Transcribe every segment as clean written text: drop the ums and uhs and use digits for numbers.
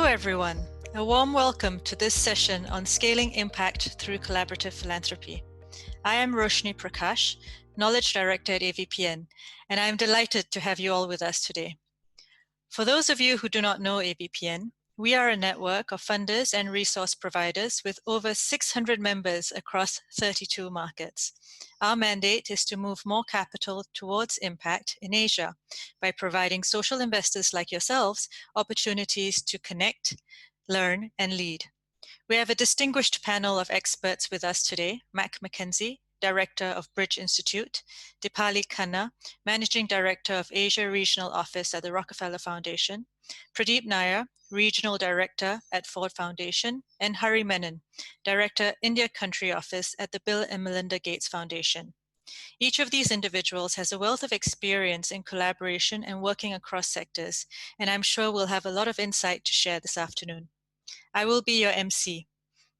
Hello everyone, a warm welcome to this session on scaling impact through collaborative philanthropy. I am Roshni Prakash, Knowledge Director at AVPN, and I am delighted to have you all with us today. For those of you who do not know AVPN, we are a network of funders and resource providers with over 600 members across 32 markets. Our mandate is to move more capital towards impact in Asia by providing social investors like yourselves opportunities to connect, learn, and lead. We have a distinguished panel of experts with us today: Mac McKenzie, Director of Bridge Institute; Dipali Khanna, Managing Director of Asia Regional Office at the Rockefeller Foundation; Pradeep Nair, Regional Director at Ford Foundation; and Hari Menon, Director, India Country Office at the Bill and Melinda Gates Foundation. Each of these individuals has a wealth of experience in collaboration and working across sectors, and I'm sure we'll have a lot of insight to share this afternoon. I will be your MC.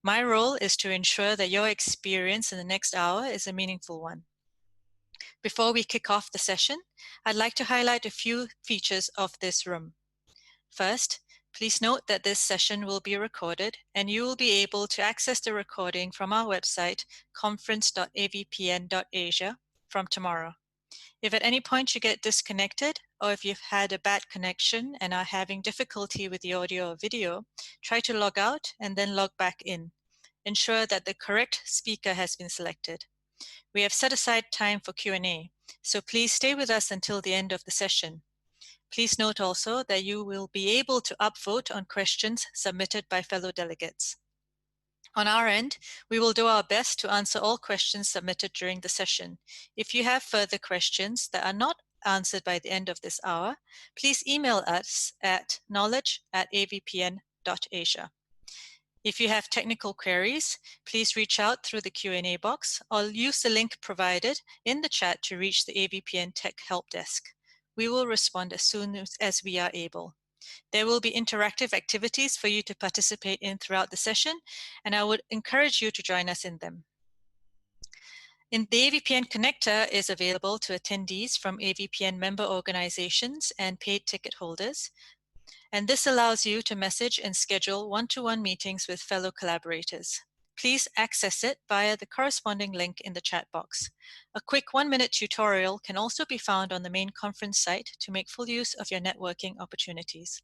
My role is to ensure that your experience in the next hour is a meaningful one. Before we kick off the session, I'd like to highlight a few features of this room. First, please note that this session will be recorded, and you will be able to access the recording from our website, conference.avpn.asia, from tomorrow. If at any point you get disconnected, or if you've had a bad connection and are having difficulty with the audio or video, try to log out and then log back in. Ensure that the correct speaker has been selected. We have set aside time for Q&A, so please stay with us until the end of the session. Please note also that you will be able to upvote on questions submitted by fellow delegates. On our end, we will do our best to answer all questions submitted during the session. If you have further questions that are not answered by the end of this hour, please email us at knowledge@avpn.asia. If you have technical queries, please reach out through the Q&A box or use the link provided in the chat to reach the AVPN Tech Help Desk. We will respond as soon as we are able. There will be interactive activities for you to participate in throughout the session, and I would encourage you to join us in them. The AVPN Connector is available to attendees from AVPN member organizations and paid ticket holders, and this allows you to message and schedule one-to-one meetings with fellow collaborators. Please access it via the corresponding link in the chat box. A quick 1-minute tutorial can also be found on the main conference site to make full use of your networking opportunities.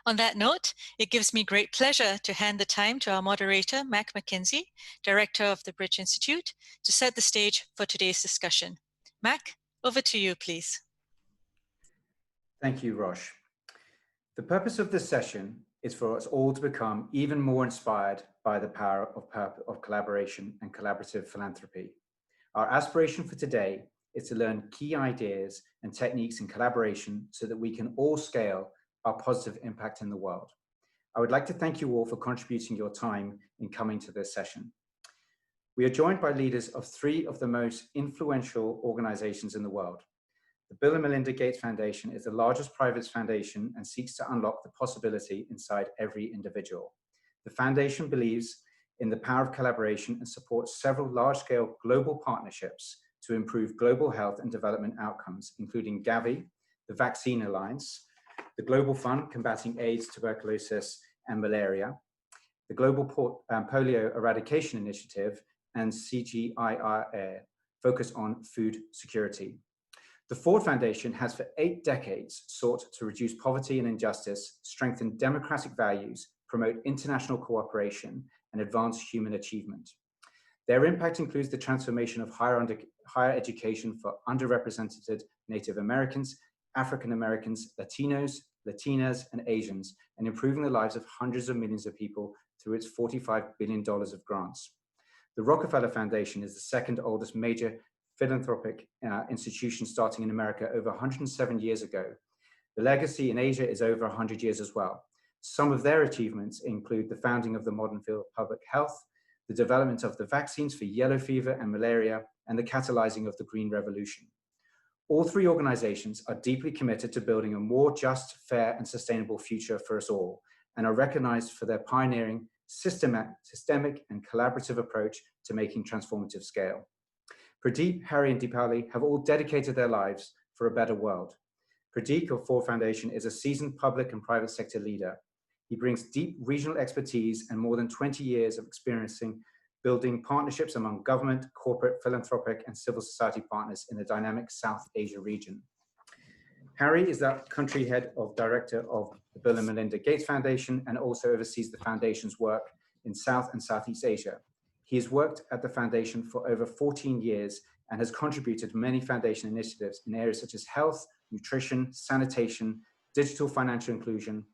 On that note, it gives me great pleasure to hand the time to our moderator, Mac McKenzie, Director of the Bridge Institute, to set the stage for today's discussion. Mac, over to you, please. Thank you, Rosh. The purpose of this session is for us all to become even more inspired by the power of collaboration and collaborative philanthropy. Our aspiration for today is to learn key ideas and techniques in collaboration so that we can all scale our positive impact in the world. I would like to thank you all for contributing your time in coming to this session. We are joined by leaders of 3 of the most influential organizations in the world. The Bill and Melinda Gates Foundation is the largest private foundation and seeks to unlock the possibility inside every individual. The foundation believes in the power of collaboration and supports several large-scale global partnerships to improve global health and development outcomes, including Gavi, the Vaccine Alliance, the Global Fund combating AIDS, tuberculosis, and malaria, the Global Polio Eradication Initiative, and CGIAR, focus on food security. The Ford Foundation has for 8 decades sought to reduce poverty and injustice, strengthen democratic values, promote international cooperation, and advance human achievement. Their impact includes the transformation of higher education for underrepresented Native Americans, African Americans, Latinos, Latinas, and Asians, and improving the lives of hundreds of millions of people through its $45 billion of grants. The Rockefeller Foundation is the second oldest major philanthropic institution, starting in America over 107 years ago. The legacy in Asia is over 100 years as well. Some of their achievements include the founding of the modern field of public health, the development of the vaccines for yellow fever and malaria, and the catalyzing of the Green Revolution. All 3 organizations are deeply committed to building a more just, fair, and sustainable future for us all, and are recognized for their pioneering, systemic, and collaborative approach to making transformative scale. Pradeep, Hari, and Dipali have all dedicated their lives for a better world. Pradeep of Ford Foundation is a seasoned public and private sector leader. He brings deep regional expertise and more than 20 years of experiencing building partnerships among government, corporate, philanthropic, and civil society partners in the dynamic South Asia region. Harry is the country head of director of the Bill and Melinda Gates Foundation and also oversees the foundation's work in South and Southeast Asia. He has worked at the foundation for over 14 years and has contributed to many foundation initiatives in areas such as health, nutrition, sanitation, digital financial inclusion,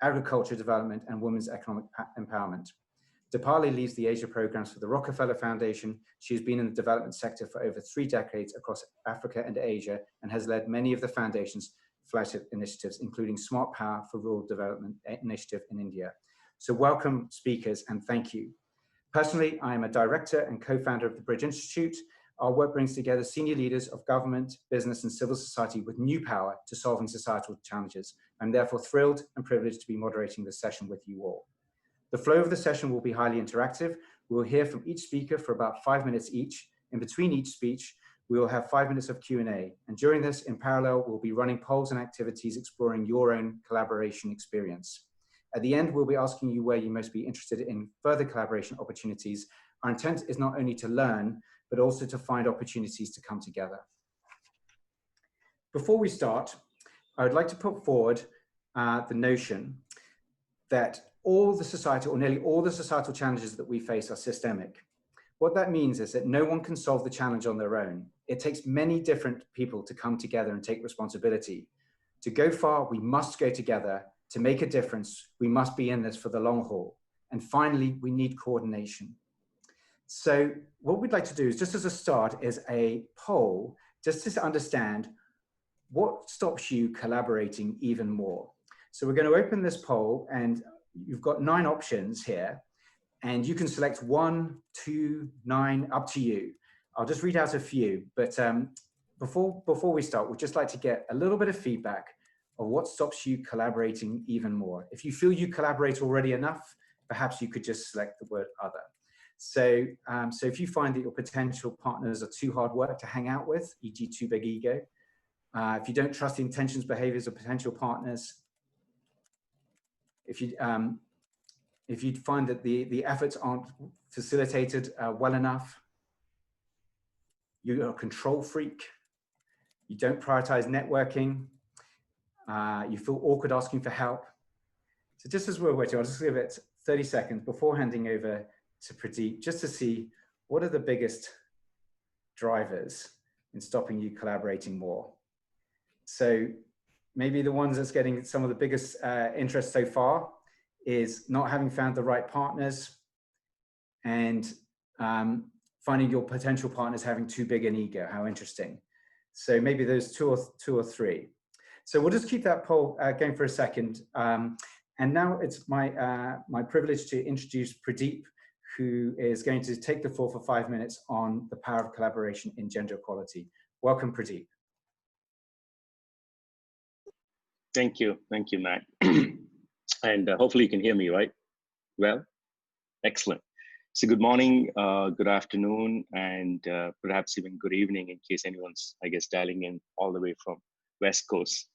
agriculture development, and women's economic empowerment. Dipali leads the Asia programs for the Rockefeller Foundation. She has been in the development sector for over 3 decades across Africa and Asia and has led many of the foundation's flagship initiatives, including Smart Power for Rural Development Initiative in India. So welcome, speakers, and thank you. Personally, I am a director and co-founder of the Bridge Institute. Our work brings together senior leaders of government, business, and civil society with new power to solving societal challenges. I'm therefore thrilled and privileged to be moderating this session with you all. The flow of the session will be highly interactive. We will hear from each speaker for about 5 minutes each. In between each speech, we will have 5 minutes of Q&A. And during this, in parallel, we'll be running polls and activities exploring your own collaboration experience. At the end, we'll be asking you where you most be interested in further collaboration opportunities. Our intent is not only to learn, but also to find opportunities to come together. Before we start, I would like to put forward the notion that all the societal, or nearly all the societal challenges that we face are systemic. What that means is that no one can solve the challenge on their own. It takes many different people to come together and take responsibility. To go far, we must go together. To make a difference, we must be in this for the long haul. And finally, we need coordination. So what we'd like to do is, just as a start, is a poll, just to understand what stops you collaborating even more. So we're going to open this poll, and you've got 9 options here, and you can select 1, 2, 9, up to you. I'll just read out a few, but before we start, we'd just like to get a little bit of feedback of what stops you collaborating even more. If you feel you collaborate already enough, perhaps you could just select the word other. So, so if you find that your potential partners are too hard work to hang out with, e.g. too big ego, if you don't trust the intentions, behaviors of potential partners, if you find that the efforts aren't facilitated well enough, you're a control freak, you don't prioritize networking, you feel awkward asking for help. So just as we're waiting, I'll just give it 30 seconds before handing over to Pradeep, just to see what are the biggest drivers in stopping you collaborating more. So maybe the ones that's getting some of the biggest interest so far is not having found the right partners and finding your potential partners having too big an ego. How interesting. So maybe there's two or three. So we'll just keep that poll going for a second. And now it's my privilege to introduce Pradeep, who is going to take the floor for 5 minutes on the power of collaboration in gender equality. Welcome, Pradeep. Thank you, Matt. And hopefully you can hear me, right? Well, excellent. So good morning, good afternoon, and perhaps even good evening in case anyone's, I guess, dialing in all the way from West Coast.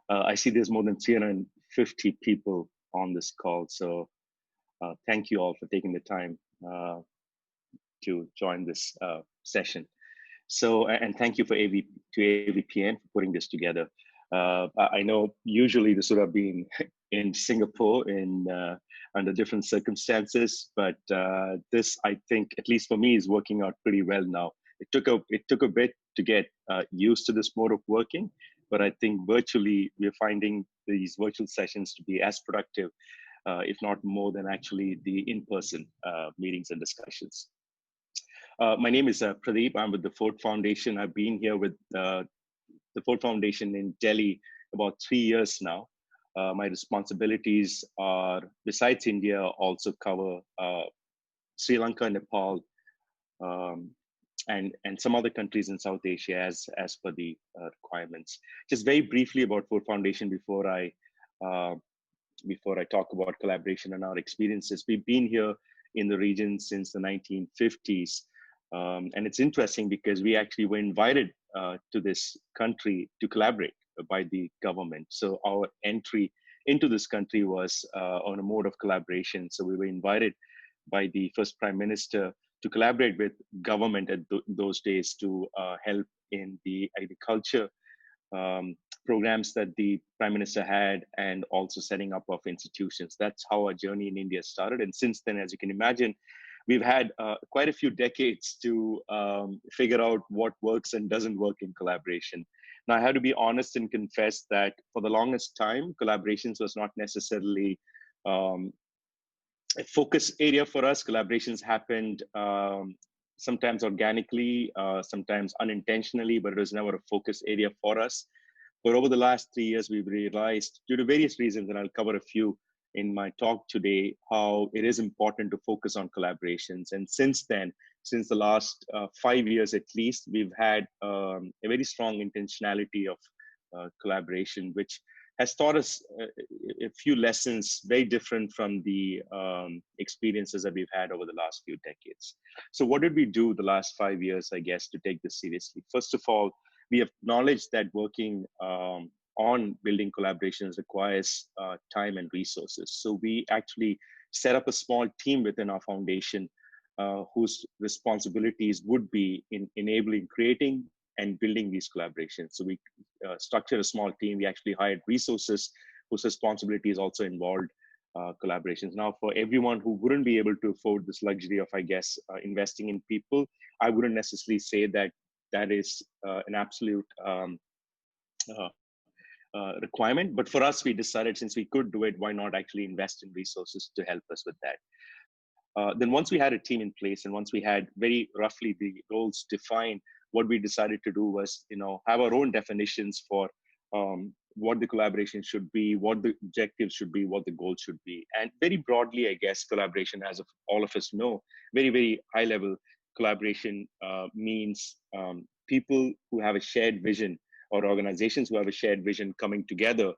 I see there's more than 350 people on this call, so thank you all for taking the time to join this session. So, and thank you to AVPN for putting this together. I know usually this would have been in Singapore under different circumstances, but this, I think, at least for me, is working out pretty well now. It took a bit to get used to this mode of working, but I think virtually we're finding these virtual sessions to be as productive, if not more than actually the in-person meetings and discussions. My name is Pradeep. I'm with the Ford Foundation. I've been here with the Ford Foundation in Delhi about 3 years now. My responsibilities are, besides India, also cover Sri Lanka, Nepal, and some other countries in South Asia as per the requirements. Just very briefly about Ford Foundation before I talk about collaboration and our experiences. We've been here in the region since the 1950s. And it's interesting because we actually were invited to this country to collaborate by the government. So our entry into this country was on a mode of collaboration. So we were invited by the first Prime Minister to collaborate with government at those days to help in the agriculture programs that the Prime Minister had, and also setting up of institutions. That's how our journey in India started. And since then, as you can imagine, we've had quite a few decades to figure out what works and doesn't work in collaboration. Now, I have to be honest and confess that for the longest time, collaborations was not necessarily a focus area for us. Collaborations happened sometimes organically, sometimes unintentionally, but it was never a focus area for us. But over the last 3 years, we've realized, due to various reasons, and I'll cover a few in my talk today, how it is important to focus on collaborations. And since then, since the last 5 years at least, we've had a very strong intentionality of collaboration, which has taught us a few lessons very different from the experiences that we've had over the last few decades. So what did we do the last 5 years, I guess, to take this seriously? First of all, we acknowledge that working on building collaborations requires time and resources. So we actually set up a small team within our foundation whose responsibilities would be in enabling, creating, and building these collaborations. So we structured a small team. We actually hired resources whose responsibilities also involved collaborations. Now, for everyone who wouldn't be able to afford this luxury of, I guess, investing in people, I wouldn't necessarily say that that is an absolute requirement. But for us, we decided, since we could do it, why not actually invest in resources to help us with that? Then once we had a team in place, and once we had very roughly the roles defined, what we decided to do was, have our own definitions for what the collaboration should be, what the objectives should be, what the goals should be. And very broadly, I guess, collaboration, as all of us know, very, very high level, collaboration means people who have a shared vision, or organizations who have a shared vision, coming together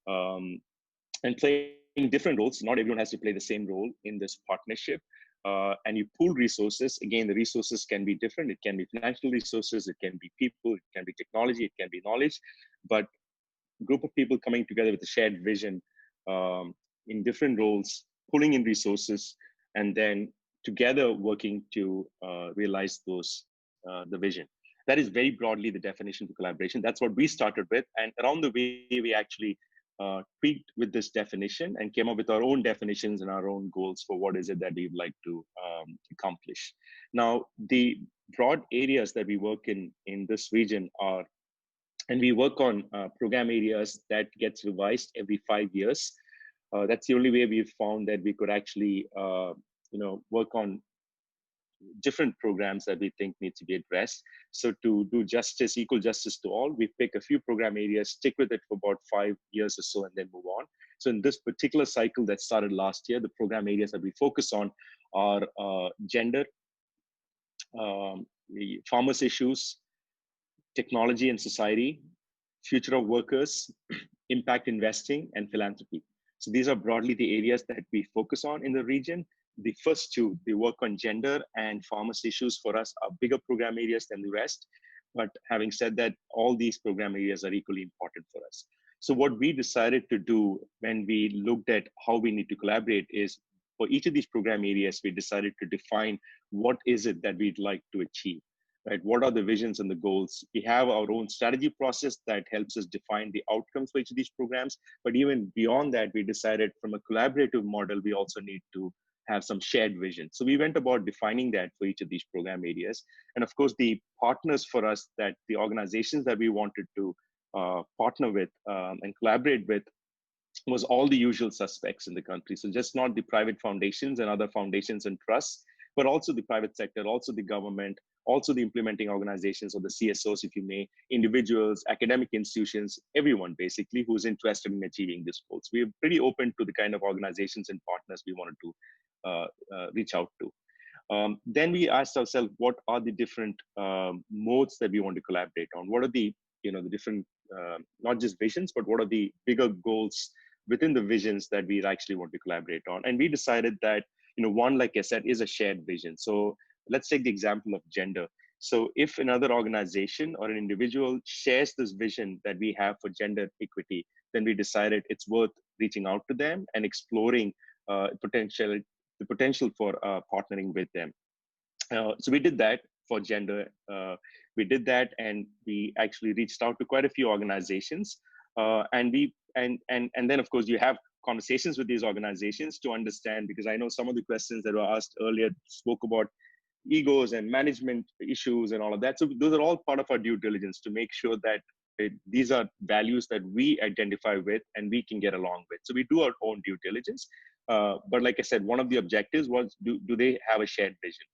and playing different roles. Not everyone has to play the same role in this partnership. And you pool resources. Again, the resources can be different. It can be financial resources, it can be people, it can be technology, it can be knowledge. But a group of people coming together with a shared vision in different roles, pulling in resources, and then together working to realize the vision. That is very broadly the definition for collaboration. That's what we started with. And around the way, we actually tweaked with this definition and came up with our own definitions and our own goals for what is it that we'd like to accomplish. Now, the broad areas that we work in this region are, and we work on program areas that gets revised every 5 years. That's the only way we've found that we could actually work on different programs that we think need to be addressed. So to do justice, equal justice to all, we pick a few program areas, stick with it for about 5 years or so, and then move on. So in this particular cycle that started last year, the program areas that we focus on are gender, the farmers' issues, technology and society, future of workers, impact investing, and philanthropy. So these are broadly the areas that we focus on in the region. The first two, the work on gender and farmers' issues, for us are bigger program areas than the rest. But having said that, all these program areas are equally important for us. So what we decided to do when we looked at how we need to collaborate is, for each of these program areas, we decided to define what is it that we'd like to achieve, right? What are the visions and the goals? We have our own strategy process that helps us define the outcomes for each of these programs. But even beyond that, we decided from a collaborative model, we also need to have some shared vision. So we went about defining that for each of these program areas. And of course, the partners for us, that the organizations that we wanted to partner with and collaborate with, was all the usual suspects in the country. So just not the private foundations and other foundations and trusts, but also the private sector, also the government, also the implementing organizations, or the CSOs, if you may, individuals, academic institutions, everyone basically who's interested in achieving this goal. So we're pretty open to the kind of organizations and partners we wanted to reach out to. Then we asked ourselves, what are the different modes that we want to collaborate on? What are the the different, not just visions, but what are the bigger goals within the visions that we actually want to collaborate on? And we decided that, one, like I said, is a shared vision. So let's take the example of gender. So if another organization or an individual shares this vision that we have for gender equity, then we decided it's worth reaching out to them and exploring the potential for partnering with them. So we did that for gender. We did that, and we actually reached out to quite a few organizations. And then of course you have conversations with these organizations to understand, because I know some of the questions that were asked earlier spoke about egos and management issues and all of that. So those are all part of our due diligence to make sure that these are values that we identify with and we can get along with. So we do our own due diligence. But like I said, one of the objectives was, do they have a shared vision?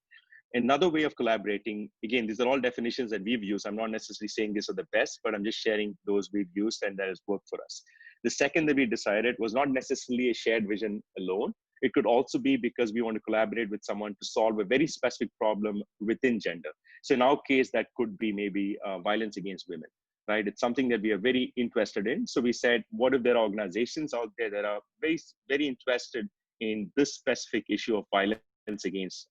Another way of collaborating, again, these are all definitions that we've used. I'm not necessarily saying these are the best, but I'm just sharing those we've used and that has worked for us. The second that we decided was not necessarily a shared vision alone. It could also be because we want to collaborate with someone to solve a very specific problem within gender. So in our case, that could be maybe violence against women, right? It's something that we are very interested in. So we said, what if there are organizations out there that are very, very interested in this specific issue of violence against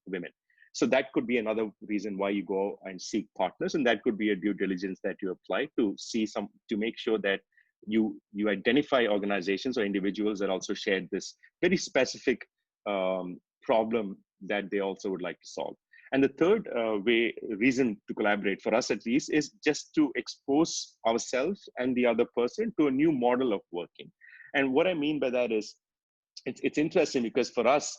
women? So that could be another reason why you go and seek partners, and that could be a due diligence that you apply to make sure that you identify organizations or individuals that also share this very specific problem that they also would like to solve. And the third reason to collaborate, for us at least, is just to expose ourselves and the other person to a new model of working. And what I mean by that is, it's interesting because for us,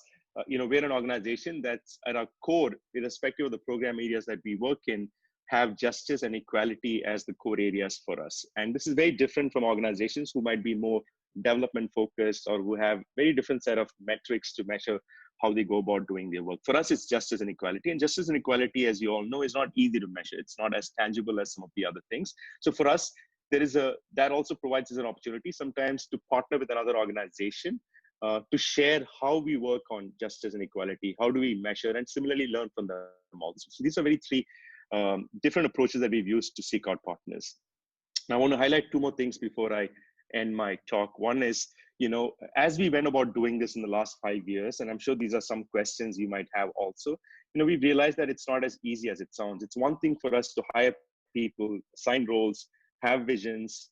we're an organization that's at our core, irrespective of the program areas that we work in, have justice and equality as the core areas for us. And this is very different from organizations who might be more development focused or who have very different set of metrics to measure how they go about doing their work. For us, it's justice and equality. And justice and equality, as you all know, is not easy to measure. It's not as tangible as some of the other things. So for us, that also provides us an opportunity sometimes to partner with another organization to share how we work on justice and equality, how do we measure, and similarly learn from them also. So these are three different approaches that we've used to seek out partners. Now, I want to highlight two more things before I end my talk. One is, as we went about doing this in the last 5 years, and I'm sure these are some questions you might have also, we've realized that it's not as easy as it sounds. It's one thing for us to hire people, assign roles, have visions,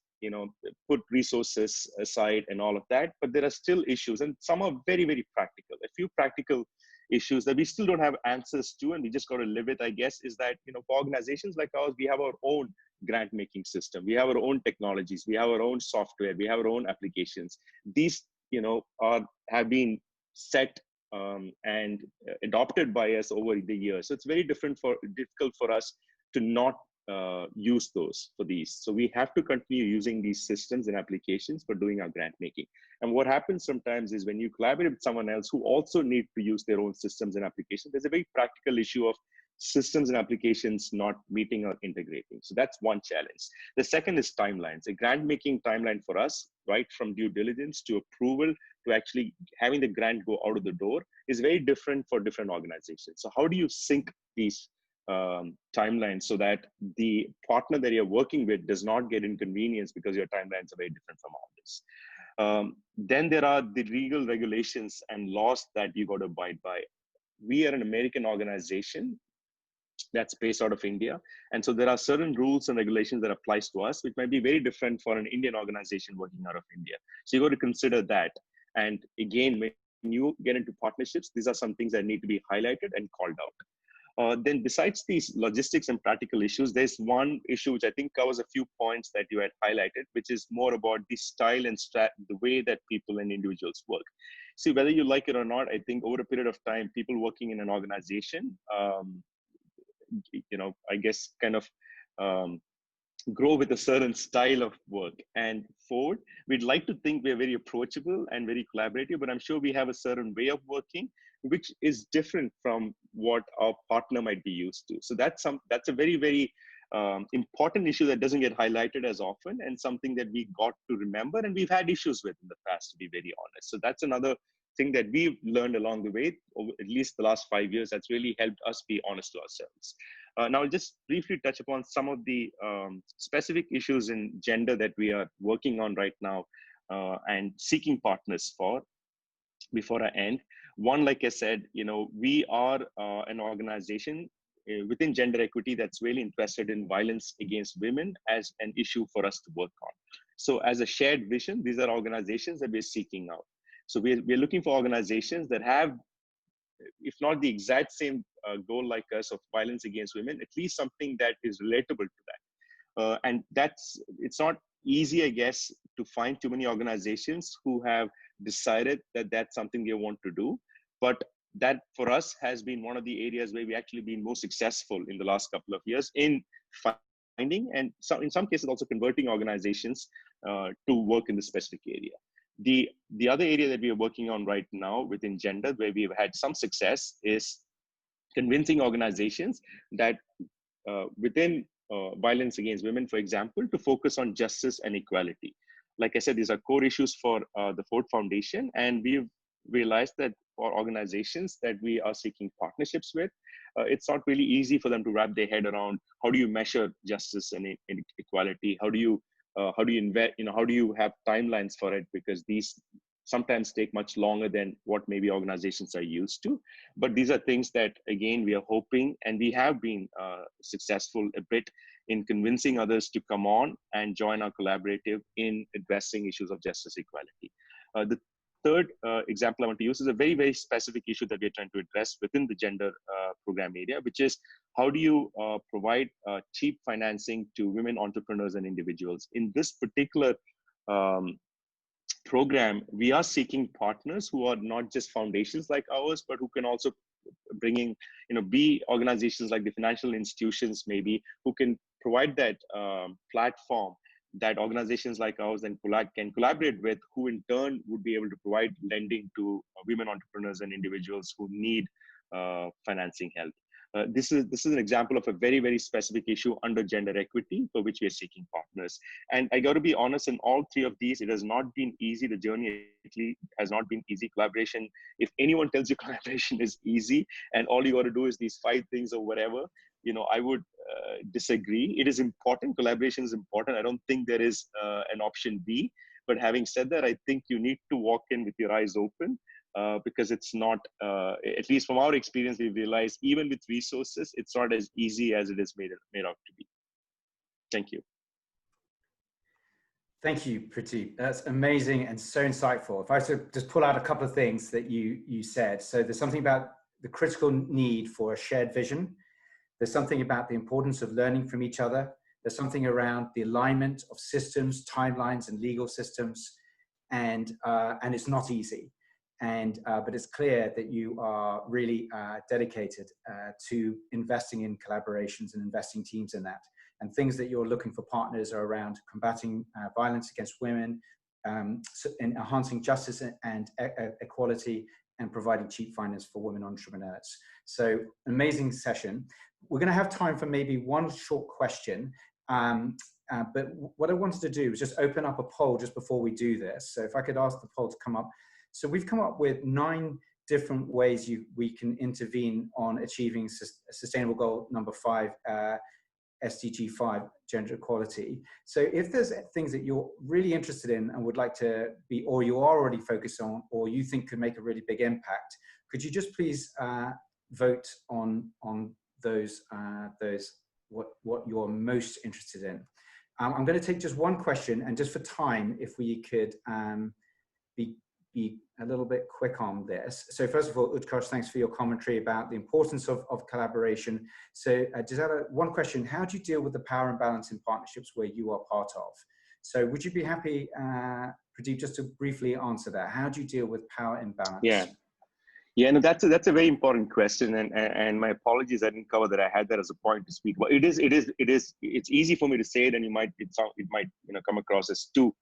put resources aside and all of that, but there are still issues, and some are very, very practical. A few practical issues that we still don't have answers to, and we just got to live with, I guess, is that, for organizations like ours, we have our own grant making system, we have our own technologies, we have our own software, we have our own applications. These, have been set and adopted by us over the years. So it's very difficult for us to not use those for these. So we have to continue using these systems and applications for doing our grant making. And what happens sometimes is when you collaborate with someone else who also need to use their own systems and applications, there's a very practical issue of systems and applications not meeting or integrating. So that's one challenge. The second is timelines. A grant making timeline for us, right from due diligence to approval to actually having the grant go out of the door, is very different for different organizations. So how do you sync these timelines so that the partner that you're working with does not get inconvenienced because your timelines are very different from others? Then there are the legal regulations and laws that you got to abide by. We are an American organization that's based out of India. And so there are certain rules and regulations that applies to us, which might be very different for an Indian organization working out of India. So you got to consider that. And again, when you get into partnerships, these are some things that need to be highlighted and called out. Then besides these logistics and practical issues, there's one issue which I think covers a few points that you had highlighted, which is more about the style and the way that people and individuals work. See, whether you like it or not, I think over a period of time, people working in an organization, I guess kind of grow with a certain style of work. And Ford, we'd like to think we're very approachable and very collaborative, but I'm sure we have a certain way of working which is different from what our partner might be used to. So that's a very, very important issue that doesn't get highlighted as often, and something that we got to remember and we've had issues with in the past, to be very honest. So that's another thing that we've learned along the way, over at least the last 5 years, that's really helped us be honest to ourselves. Now, I'll just briefly touch upon some of the specific issues in gender that we are working on right now and seeking partners for before I end. One, like I said, we are an organization within gender equity that's really interested in violence against women as an issue for us to work on. So as a shared vision, these are organizations that we're seeking out. So we're looking for organizations that have, if not the exact same goal like us of violence against women, at least something that is relatable to that. And it's not easy, I guess, to find too many organizations who have decided that that's something they want to do. But that for us has been one of the areas where we actually been most successful in the last couple of years in finding, and in some cases also converting organizations to work in the specific area. The other area that we are working on right now within gender, where we have had some success, is convincing organizations that within violence against women, for example, to focus on justice and equality. Like I said, these are core issues for the Ford Foundation, and we've realized that for organizations that we are seeking partnerships with, it's not really easy for them to wrap their head around how do you measure justice and equality, how do you invest, how do you have timelines for it, because these sometimes take much longer than what maybe organizations are used to. But these are things that, again, we are hoping, and we have been successful a bit in convincing others to come on and join our collaborative in addressing issues of justice equality. The third example I want to use is a very, very specific issue that we're trying to address within the gender program area, which is how do you provide cheap financing to women entrepreneurs and individuals. In this particular program, we are seeking partners who are not just foundations like ours, but who can also be organizations like the financial institutions, maybe, who can provide that platform that organizations like ours can collaborate with, who in turn would be able to provide lending to women entrepreneurs and individuals who need financing help. This is an example of a very, very specific issue under gender equity for which we are seeking partners. And I got to be honest, in all three of these, it has not been easy. The journey has not been easy. Collaboration, if anyone tells you collaboration is easy and all you got to do is these 5 things or whatever, I would disagree. It is important. Collaboration is important. I don't think there is an option B. But having said that, I think you need to walk in with your eyes open. Because it's not, at least from our experience, we realize even with resources, it's not as easy as it is made out to be. Thank you. Thank you, Pradeep. That's amazing and so insightful. If I could just pull out a couple of things that you said. So there's something about the critical need for a shared vision. There's something about the importance of learning from each other. There's something around the alignment of systems, timelines, and legal systems. And it's not easy. But it's clear that you are really dedicated to investing in collaborations and investing teams in that. And things that you're looking for partners are around combating violence against women, enhancing justice and equality, and providing cheap finance for women entrepreneurs. So amazing session. We're going to have time for maybe one short question. But what I wanted to do is just open up a poll just before we do this. So if I could ask the poll to come up. So we've come up with 9 different ways we can intervene on achieving sustainable goal number 5, SDG 5, gender equality. So if there's things that you're really interested in and would like to be, or you are already focused on, or you think could make a really big impact, could you just please vote on those what you're most interested in? I'm going to take just one question, and just for time, if we could be a little bit quick on this. So first of all, Utkarsh, thanks for your commentary about the importance of collaboration. So Gisela, one question: how do you deal with the power imbalance in partnerships where you are part of? So would you be happy, Pradeep, just to briefly answer that? How do you deal with power imbalance? Yeah, no, that's a very important question, and my apologies, I didn't cover that. I had that as a point to speak. Well, it's easy for me to say it, and it might come across as too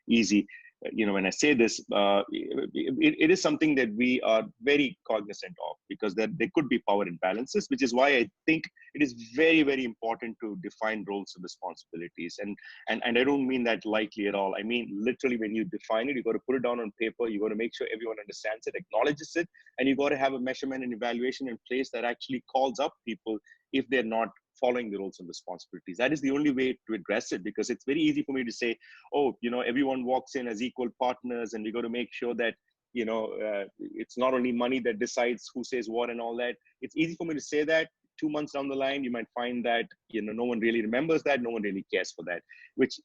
easy. When I say this, it is something that we are very cognizant of, because there could be power imbalances, which is why I think it is very, very important to define roles and responsibilities. And I don't mean that lightly at all. I mean, literally, when you define it, you got to put it down on paper. You got to make sure everyone understands it, acknowledges it, and you got to have a measurement and evaluation in place that actually calls up people if they're not following the roles and responsibilities. That is the only way to address it, because it's very easy for me to say, oh, everyone walks in as equal partners, and we got to make sure that, it's not only money that decides who says what and all that. It's easy for me to say that. 2 months down the line, you might find that, no one really remembers that, no one really cares for that, which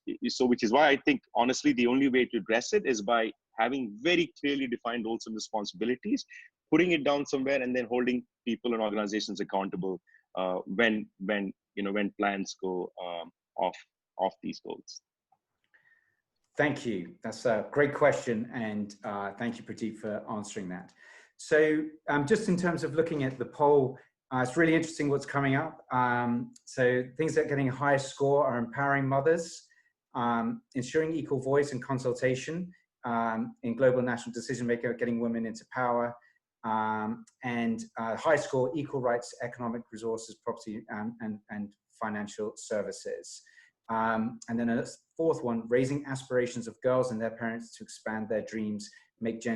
is why I think, honestly, the only way to address it is by having very clearly defined roles and responsibilities, putting it down somewhere, and then holding people and organizations accountable when plans go off these goals. Thank you. That's a great question, and thank you, Pradeep, for answering that. So just in terms of looking at the poll, it's really interesting what's coming up. So things that are getting a higher score are empowering mothers, ensuring equal voice and consultation in global national decision-making, getting women into power, and high score, equal rights, economic resources, property, and financial services. And then a fourth one, raising aspirations of girls and their parents to expand their dreams, make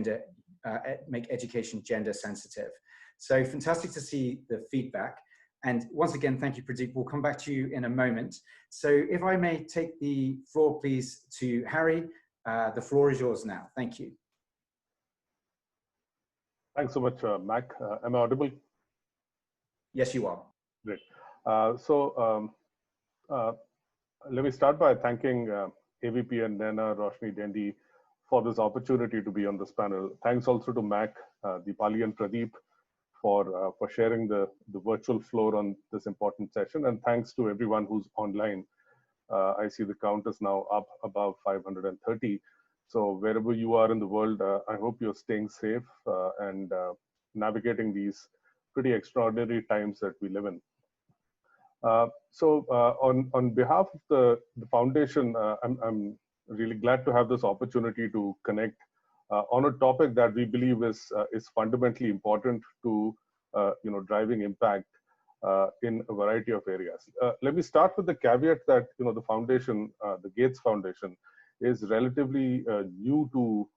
education gender sensitive. So fantastic to see the feedback. And once again, thank you, Pradeep. We'll come back to you in a moment. So if I may take the floor, please, to Harry. The floor is yours now. Thank you. Thanks so much, Mac. Am I audible? Yes, you are. Great. Let me start by thanking AVP and Naina, Roshni, Dendi for this opportunity to be on this panel. Thanks also to Mac, Deepali, and Pradeep for sharing the virtual floor on this important session. And thanks to everyone who's online. I see the count is now up above 530. So wherever you are in the world, I hope you're staying safe and navigating these pretty extraordinary times that we live in. On behalf of the foundation, I'm really glad to have this opportunity to connect on a topic that we believe is fundamentally important to driving impact in a variety of areas. Let me start with the caveat that the foundation, the Gates Foundation, is relatively new to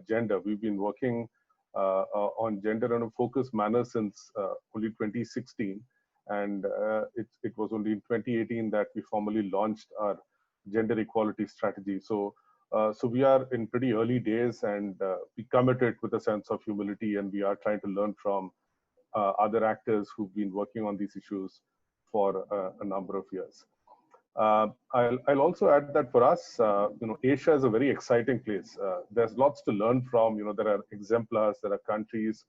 gender. We've been working on gender in a focused manner since only 2016. And it was only in 2018 that we formally launched our gender equality strategy. So we are in pretty early days, and we committed with a sense of humility, and we are trying to learn from other actors who've been working on these issues for a number of years. I'll also add that for us, Asia is a very exciting place. There's lots to learn from. There are exemplars, there are countries,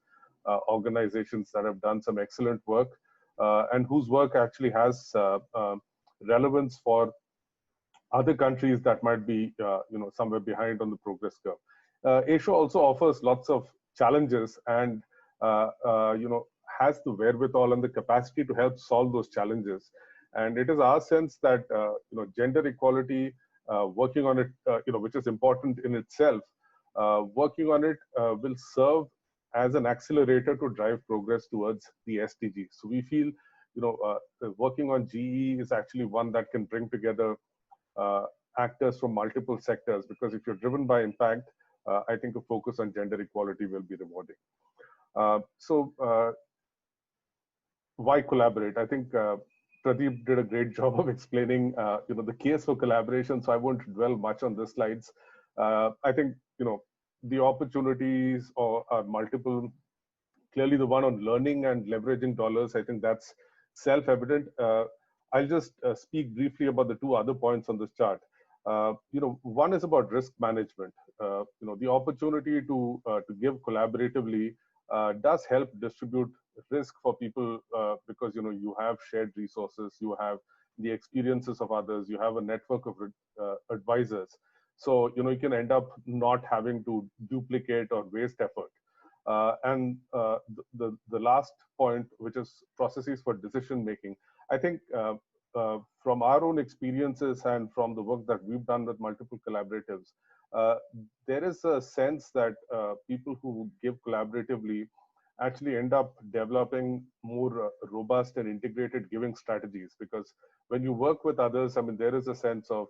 organizations that have done some excellent work. And whose work actually has relevance for other countries that might be, somewhere behind on the progress curve. Asia also offers lots of challenges and, has the wherewithal and the capacity to help solve those challenges. And it is our sense that, gender equality, working on it, which is important in itself, working on it will serve as an accelerator to drive progress towards the SDGs. So we feel, working on GE is actually one that can bring together actors from multiple sectors, because if you're driven by impact, I think a focus on gender equality will be rewarding. Why collaborate? I think Pradeep did a great job of explaining, the case for collaboration. So I won't dwell much on the slides. I think, the opportunities are multiple. Clearly, the one on learning and leveraging dollars, I think that's self-evident. I'll just speak briefly about the two other points on this chart. One is about risk management. The opportunity to give collaboratively does help distribute risk for people because you have shared resources, you have the experiences of others, you have a network of advisors. So you can end up not having to duplicate or waste effort. And the last point, which is processes for decision making, I think from our own experiences and from the work that we've done with multiple collaboratives, there is a sense that people who give collaboratively actually end up developing more robust and integrated giving strategies, because when you work with others, I mean, there is a sense of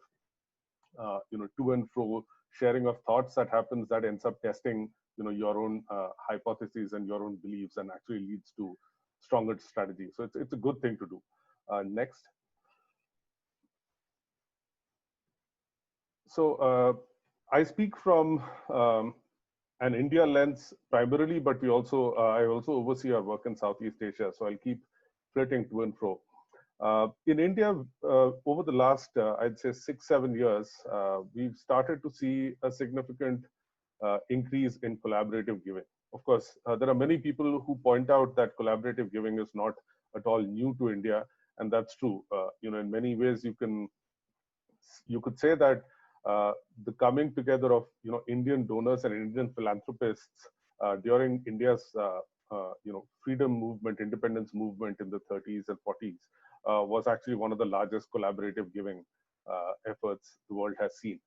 to and fro sharing of thoughts that happens that ends up testing your own hypotheses and your own beliefs, and actually leads to stronger strategy. So it's a good thing to do. Next. So I speak from an India lens primarily, but I also oversee our work in Southeast Asia. So I'll keep flitting to and fro. In India, over the last, I'd say 6-7 years, we've started to see a significant increase in collaborative giving. Of course, there are many people who point out that collaborative giving is not at all new to India, and that's true. In many ways, you could say that the coming together of Indian donors and Indian philanthropists during India's freedom movement, independence movement in the 30s and 40s was actually one of the largest collaborative giving efforts the world has seen.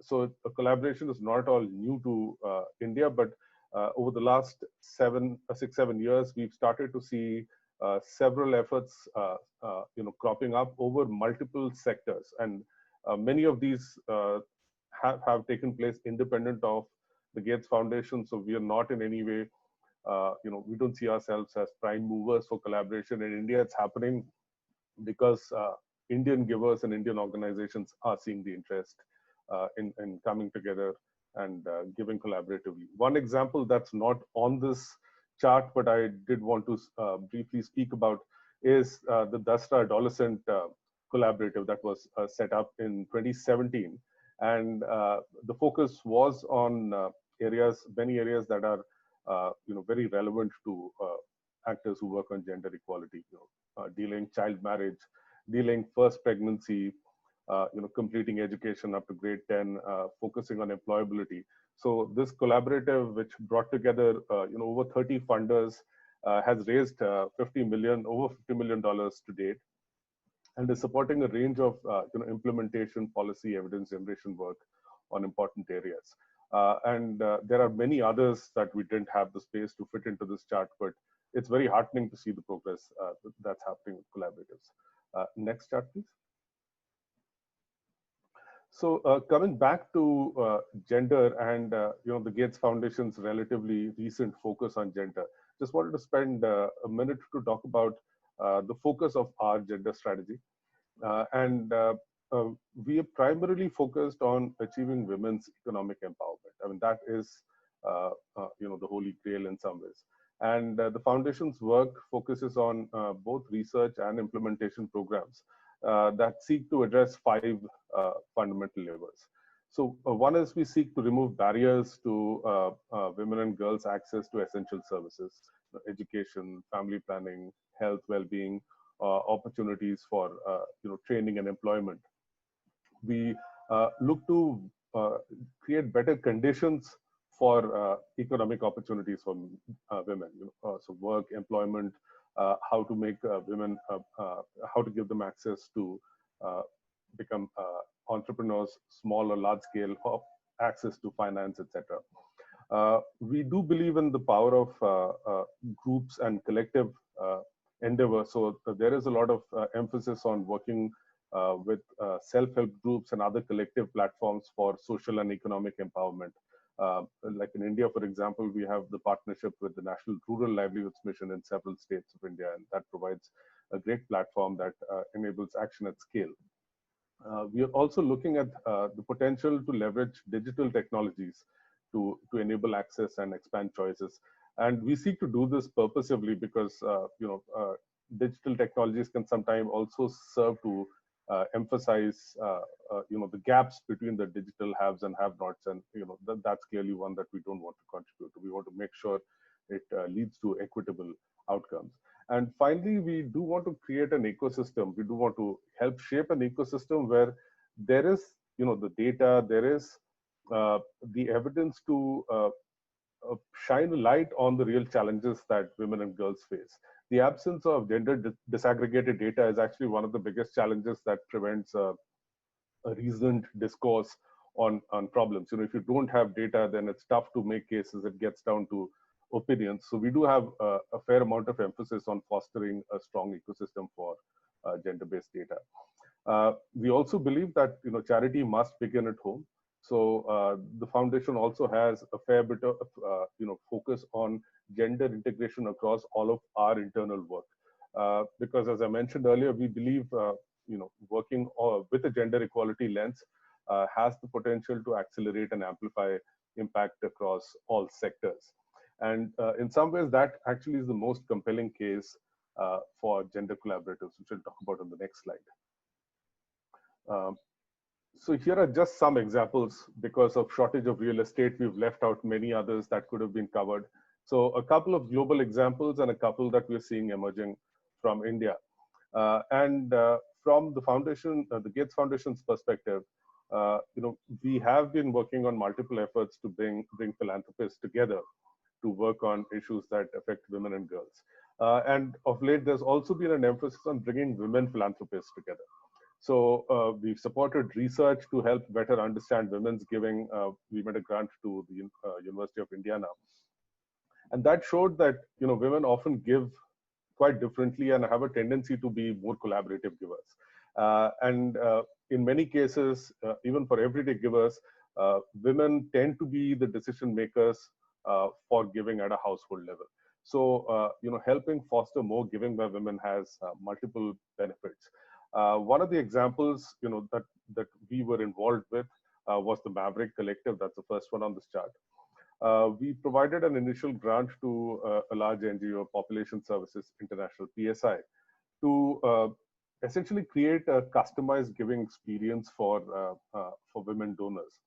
So collaboration is not at all new to India, but over the last 6-7 years, we've started to see several efforts cropping up over multiple sectors, and many of these have taken place independent of the Gates Foundation. So we are not in any way, we don't see ourselves as prime movers for collaboration in India. It's happening because Indian givers and Indian organizations are seeing the interest in coming together and giving collaboratively. One example that's not on this chart, but I did want to briefly speak about, is the Dasra Adolescent Collaborative that was set up in 2017. And the focus was on many areas that are very relevant to actors who work on gender equality, dealing child marriage, dealing first pregnancy, completing education up to grade 10, focusing on employability. So this collaborative, which brought together over 30 funders, has raised over $50 million to date, and is supporting a range of implementation, policy, evidence generation work on important areas. And there are many others that we didn't have the space to fit into this chart, but it's very heartening to see the progress that's happening with collaboratives. Next chart, please. So coming back to gender and the Gates Foundation's relatively recent focus on gender, just wanted to spend a minute to talk about the focus of our gender strategy. We are primarily focused on achieving women's economic empowerment. I mean, that is the holy grail in some ways. And the foundation's work focuses on both research and implementation programs that seek to address 5 fundamental levers. So one is we seek to remove barriers to women and girls' access to essential services, education, family planning, health, well-being, opportunities for training and employment. We look to create better conditions for economic opportunities for women. So work, employment, how to make women, how to give them access to become entrepreneurs, small or large scale, access to finance, etc. We do believe in the power of groups and collective endeavor. So there is a lot of emphasis on working with self-help groups and other collective platforms for social and economic empowerment. Like in India, for example, we have the partnership with the National Rural Livelihoods Mission in several states of India, and that provides a great platform that enables action at scale. We are also looking at the potential to leverage digital technologies to enable access and expand choices. And we seek to do this purposefully because digital technologies can sometimes also serve to emphasize the gaps between the digital haves and have-nots, and that's clearly one that we don't want to contribute to. We want to make sure it leads to equitable outcomes. And finally, we do want to create an ecosystem. We do want to help shape an ecosystem where there is the data, there is the evidence to shine a light on the real challenges that women and girls face. The absence of gender disaggregated data is actually one of the biggest challenges that prevents a reasoned discourse on problems. If you don't have data, then it's tough to make cases. It gets down to opinions. So we do have a fair amount of emphasis on fostering a strong ecosystem for gender-based data. We also believe that charity must begin at home. So the foundation also has a fair bit of focus on gender integration across all of our internal work, because as I mentioned earlier, we believe working with a gender equality lens has the potential to accelerate and amplify impact across all sectors. And in some ways, that actually is the most compelling case for gender collaboratives, which we'll talk about on the next slide. So here are just some examples. Because of shortage of real estate, we've left out many others that could have been covered. So a couple of global examples and a couple that we're seeing emerging from India. From the foundation, the Gates Foundation's perspective, we have been working on multiple efforts to bring philanthropists together to work on issues that affect women and girls. And of late, there's also been an emphasis on bringing women philanthropists together. So we've supported research to help better understand women's giving. We made a grant to the University of Indiana. And that showed that women often give quite differently and have a tendency to be more collaborative givers. In many cases, even for everyday givers, women tend to be the decision makers for giving at a household level. So, helping foster more giving by women has multiple benefits. One of the examples, that we were involved with was the Maverick Collective. That's the first one on this chart. We provided an initial grant to a large NGO, Population Services International, PSI, to essentially create a customized giving experience for women donors.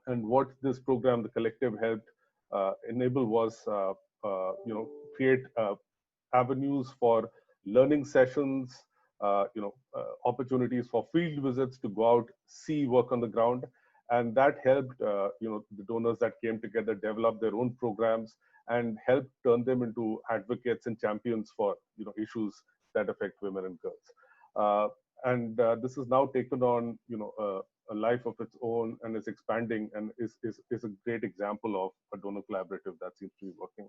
And what this program, the collective, helped enable was, create avenues for learning sessions, opportunities for field visits to go out, see work on the ground. And that helped, the donors that came together develop their own programs and help turn them into advocates and champions for, issues that affect women and girls. This has now taken on, a life of its own and is expanding, and is a great example of a donor collaborative that seems to be working.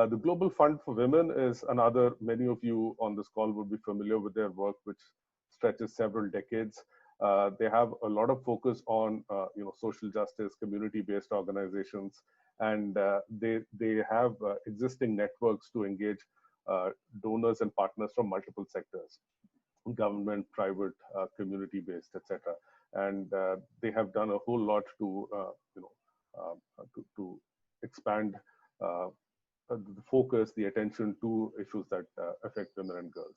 The Global Fund for Women is another. Many of you on this call would be familiar with their work, which stretches several decades. They have a lot of focus on social justice, community-based organizations, and they have existing networks to engage donors and partners from multiple sectors: government, private, community-based, etc. And they have done a whole lot to to expand the focus, the attention to issues that affect women and girls.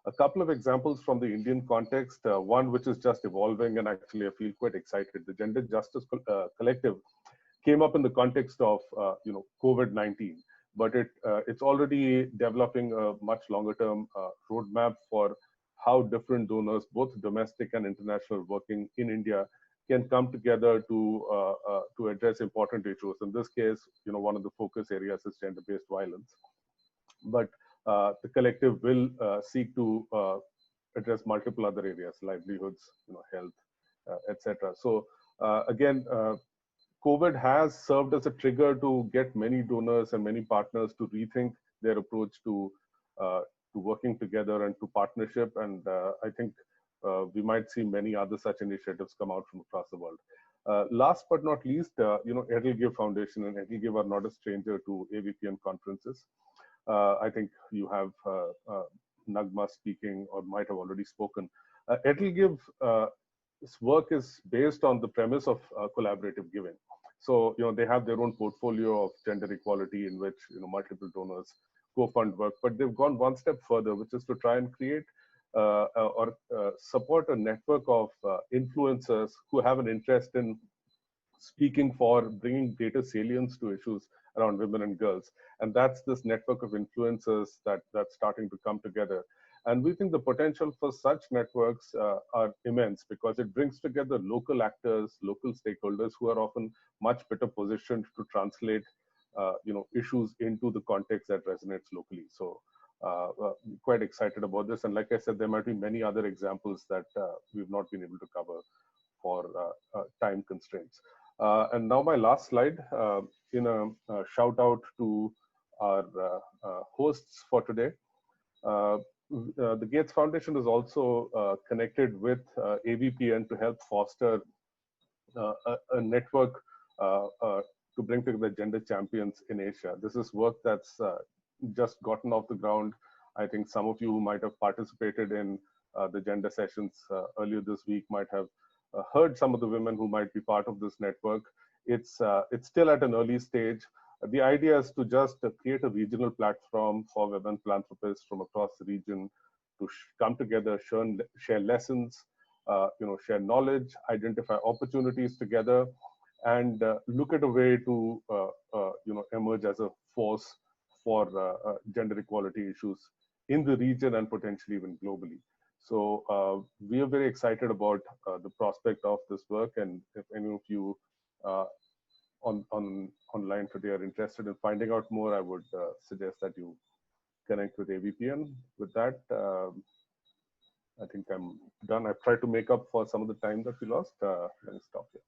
A couple of examples from the Indian context, one which is just evolving, and actually I feel quite excited. The Gender Justice Collective came up in the context of COVID-19, but it's already developing a much longer term roadmap for how different donors, both domestic and international, working in India, can come together to address important issues. In this case, one of the focus areas is gender-based violence. But the collective will seek to address multiple other areas: livelihoods, health, etc. So again, COVID has served as a trigger to get many donors and many partners to rethink their approach to working together and to partnership. And I think we might see many other such initiatives come out from across the world. Last but not least, Edelgive Foundation and Edelgive are not a stranger to AVPN conferences. I think you have Nagma speaking, or might have already spoken. Edelgive's work is based on the premise of collaborative giving. So, they have their own portfolio of gender equality in which, multiple donors co-fund work, but they've gone one step further, which is to try and create or support a network of influencers who have an interest in speaking for bringing greater salience to issues around women and girls. And that's this network of influencers that's starting to come together. And we think the potential for such networks are immense, because it brings together local actors, local stakeholders who are often much better positioned to translate issues into the context that resonates locally. So quite excited about this. And like I said, there might be many other examples that we've not been able to cover for time constraints. And now my last slide, in a shout out to our hosts for today. The Gates Foundation is also connected with AVPN to help foster a network to bring together gender champions in Asia. This is work that's just gotten off the ground. I think some of you might have participated in the gender sessions earlier this week, might have heard some of the women who might be part of this network. It's still at an early stage, the idea is to just create a regional platform for women philanthropists from across the region to come together, share lessons, share knowledge, identify opportunities together, and look at a way to emerge as a force for gender equality issues in the region and potentially even globally. So we are very excited about the prospect of this work, and if any of you online today are interested in finding out more, I would suggest that you connect with AVPN. With that, I think I'm done. I've tried to make up for some of the time that we lost. Let me stop here.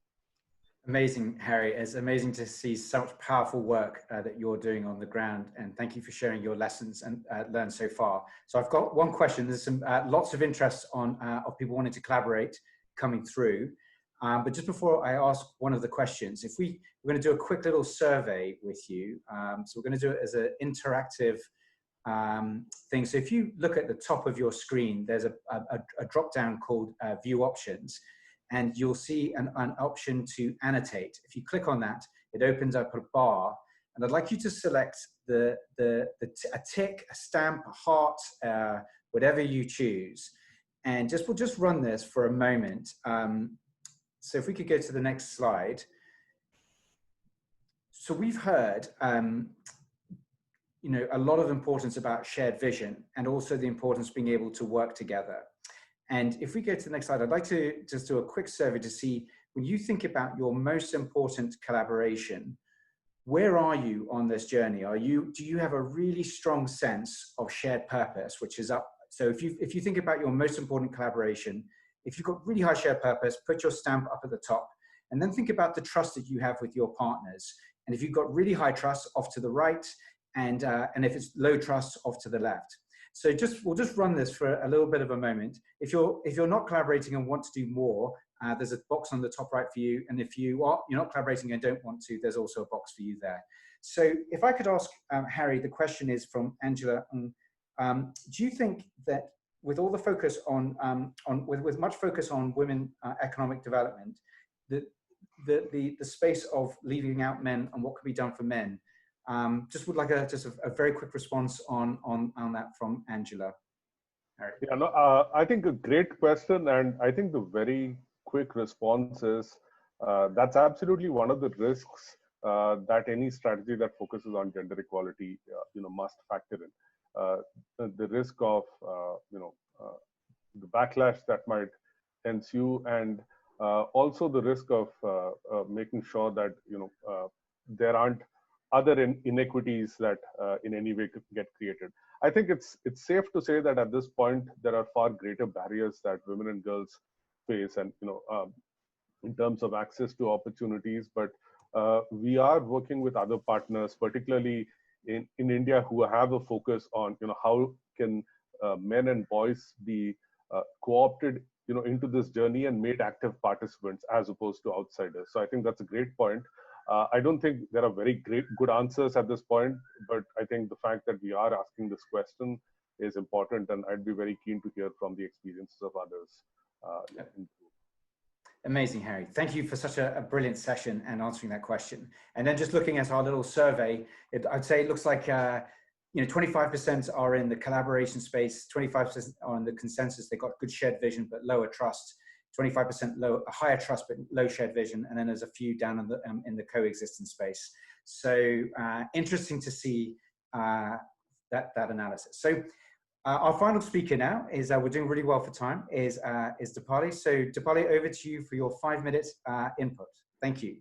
Amazing, Harry. It's amazing to see such powerful work that you're doing on the ground, and thank you for sharing your lessons and learned so far. So I've got one question. There's some lots of interest of people wanting to collaborate coming through. But just before I ask one of the questions, we're going to do a quick little survey with you. So we're going to do it as an interactive thing. So if you look at the top of your screen, there's a drop down called View Options, and you'll see an option to annotate. If you click on that, it opens up a bar, and I'd like you to select a tick, a stamp, a heart, whatever you choose, and we'll just run this for a moment. So if we could go to the next slide. So we've heard a lot of importance about shared vision, and also the importance of being able to work together. And if we go to the next slide, I'd like to just do a quick survey to see, when you think about your most important collaboration, where are you on this journey? Do you have a really strong sense of shared purpose, which is up? So if you think about your most important collaboration, if you've got really high shared purpose, put your stamp up at the top, and then think about the trust that you have with your partners. And if you've got really high trust, off to the right, and if it's low trust, off to the left. So we'll just run this for a little bit of a moment. If you're not collaborating and want to do more, there's a box on the top right for you. And if you're not collaborating and don't want to, there's also a box for you there. So if I could ask Harry, the question is from Angela. Do you think that with all the focus with much focus on women economic development, the space of leaving out men and what could be done for men? Just would like a very quick response on that from Angela. Yeah, no, I think a great question, and I think the very quick response is that's absolutely one of the risks that any strategy that focuses on gender equality, must factor in. The risk of the backlash that might ensue, and also the risk of making sure that there aren't other inequities that in any way could get created. I think it's safe to say that at this point there are far greater barriers that women and girls face, and in terms of access to opportunities. But we are working with other partners, particularly in India, who have a focus on how can men and boys be co-opted into this journey and made active participants as opposed to outsiders. So I think that's a great point. I don't think there are very good answers at this point, but I think the fact that we are asking this question is important, and I'd be very keen to hear from the experiences of others. Amazing, Harry. Thank you for such a brilliant session and answering that question. And then just looking at our little survey, I'd say it looks like 25% are in the collaboration space, 25% are in the consensus. They've got good shared vision but lower trust. 25% higher trust but low shared vision, and then there's a few down in the coexistence space. So interesting to see that analysis. So our final speaker now is we're doing really well for time. Is Dipali. So Dipali, over to you for your 5-minute input. Thank you.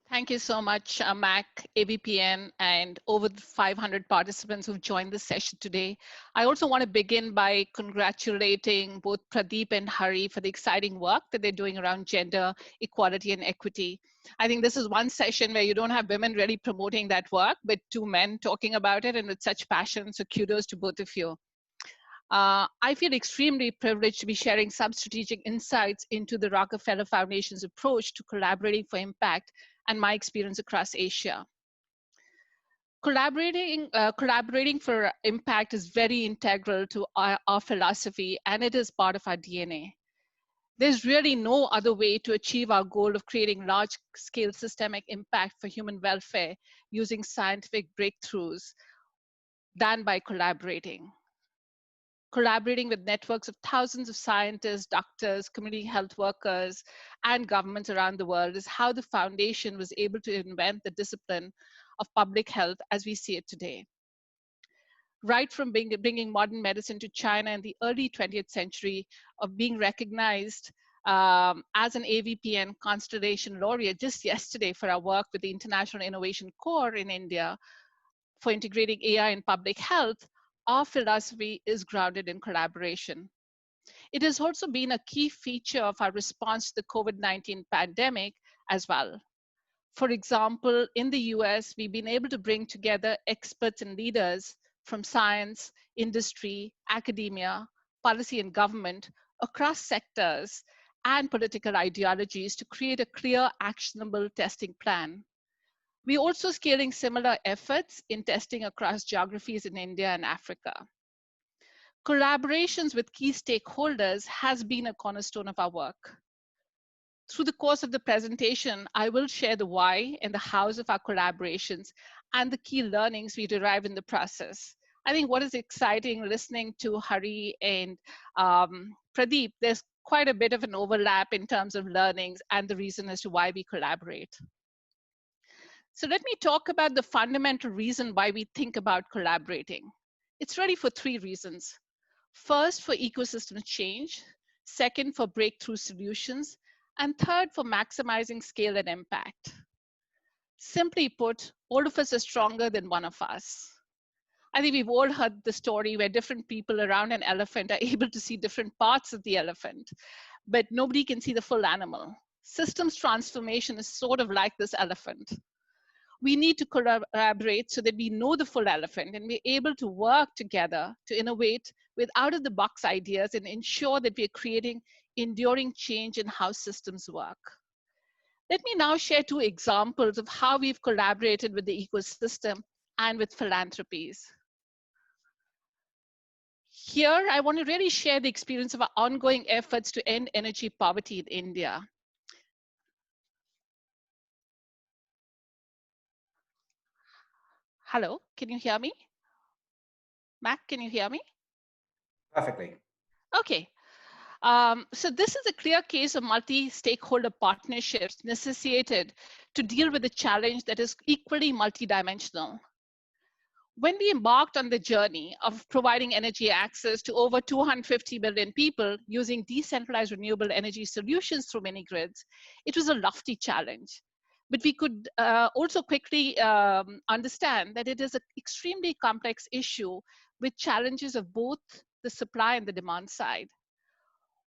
Thank you so much, Mac, AVPN, and over 500 participants who've joined this session today. I also want to begin by congratulating both Pradeep and Hari for the exciting work that they're doing around gender equality and equity. I think this is one session where you don't have women really promoting that work, but 2 men talking about it and with such passion. So kudos to both of you. I feel extremely privileged to be sharing some strategic insights into the Rockefeller Foundation's approach to collaborating for impact and my experience across Asia. Collaborating for impact is very integral to our philosophy, and it is part of our DNA. There's really no other way to achieve our goal of creating large-scale systemic impact for human welfare using scientific breakthroughs than by collaborating. Collaborating with networks of thousands of scientists, doctors, community health workers, and governments around the world is how the foundation was able to invent the discipline of public health as we see it today. Right from bringing modern medicine to China in the early 20th century, of being recognized as an AVPN Constellation Laureate just yesterday for our work with the International Innovation Corps in India for integrating AI in public health, our philosophy is grounded in collaboration. It has also been a key feature of our response to the COVID-19 pandemic as well. For example, in the US, we've been able to bring together experts and leaders from science, industry, academia, policy and government across sectors and political ideologies to create a clear, actionable testing plan. We're also scaling similar efforts in testing across geographies in India and Africa. Collaborations with key stakeholders has been a cornerstone of our work. Through the course of the presentation, I will share the why and the hows of our collaborations and the key learnings we derive in the process. I think what is exciting listening to Hari and Pradeep, there's quite a bit of an overlap in terms of learnings and the reason as to why we collaborate. So let me talk about the fundamental reason why we think about collaborating. It's really for three reasons. First, for ecosystem change. Second, for breakthrough solutions. And third, for maximizing scale and impact. Simply put, all of us are stronger than one of us. I think we've all heard the story where different people around an elephant are able to see different parts of the elephant, but nobody can see the full animal. Systems transformation is sort of like this elephant. We need to collaborate so that we know the full elephant and we're able to work together to innovate with out-of-the-box ideas and ensure that we're creating enduring change in how systems work. Let me now share two examples of how we've collaborated with the ecosystem and with philanthropies. Here, I want to really share the experience of our ongoing efforts to end energy poverty in India. Hello, can you hear me? Mac, can you hear me? Perfectly. Okay. So this is a clear case of multi-stakeholder partnerships necessitated to deal with a challenge that is equally multidimensional. When we embarked on the journey of providing energy access to over 250 million people using decentralized renewable energy solutions through mini grids, it was a lofty challenge. But we could also quickly understand that it is an extremely complex issue with challenges of both the supply and the demand side.